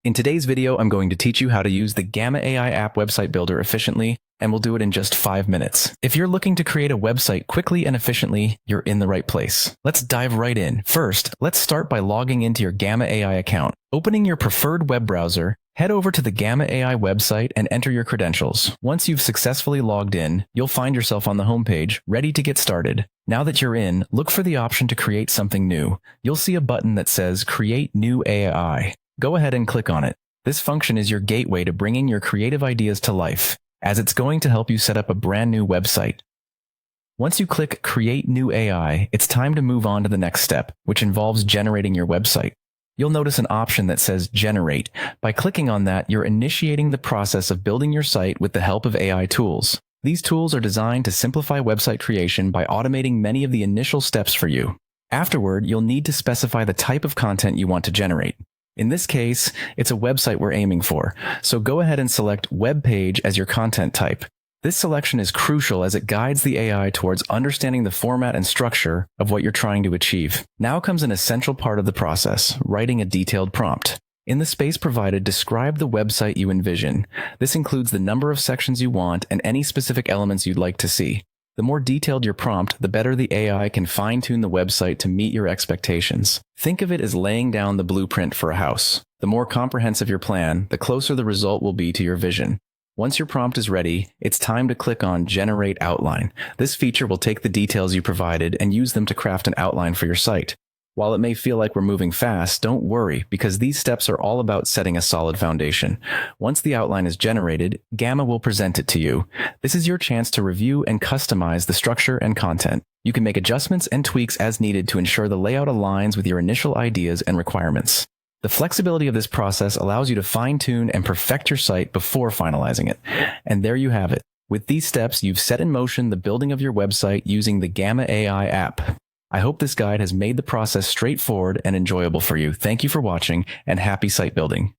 In today's video, I'm going to teach you how to use the Gamma AI app website builder efficiently, and we'll do it in just 5 minutes. If you're looking to create a website quickly and efficiently, you're in the right place. Let's dive right in. First, let's start by logging into your Gamma AI account. Opening your preferred web browser, head over to the Gamma AI website and enter your credentials. Once you've successfully logged in, you'll find yourself on the homepage, ready to get started. Now that you're in, look for the option to create something new. You'll see a button that says Create New AI. Go ahead and click on it. This function is your gateway to bringing your creative ideas to life, as it's going to help you set up a brand new website. Once you click Create New AI, it's time to move on to the next step, which involves generating your website. You'll notice an option that says Generate. By clicking on that, you're initiating the process of building your site with the help of AI tools. These tools are designed to simplify website creation by automating many of the initial steps for you. Afterward, you'll need to specify the type of content you want to generate. In this case, it's a website we're aiming for, so go ahead and select Web Page as your content type. This selection is crucial as it guides the AI towards understanding the format and structure of what you're trying to achieve. Now comes an essential part of the process, writing a detailed prompt. In the space provided, describe the website you envision. This includes the number of sections you want and any specific elements you'd like to see. The more detailed your prompt, the better the AI can fine-tune the website to meet your expectations. Think of it as laying down the blueprint for a house. The more comprehensive your plan, the closer the result will be to your vision. Once your prompt is ready, it's time to click on Generate Outline. This feature will take the details you provided and use them to craft an outline for your site. While it may feel like we're moving fast, don't worry, because these steps are all about setting a solid foundation. Once the outline is generated, Gamma will present it to you. This is your chance to review and customize the structure and content. You can make adjustments and tweaks as needed to ensure the layout aligns with your initial ideas and requirements. The flexibility of this process allows you to fine-tune and perfect your site before finalizing it. And there you have it. With these steps, you've set in motion the building of your website using the Gamma AI app. I hope this guide has made the process straightforward and enjoyable for you. Thank you for watching, and happy site building.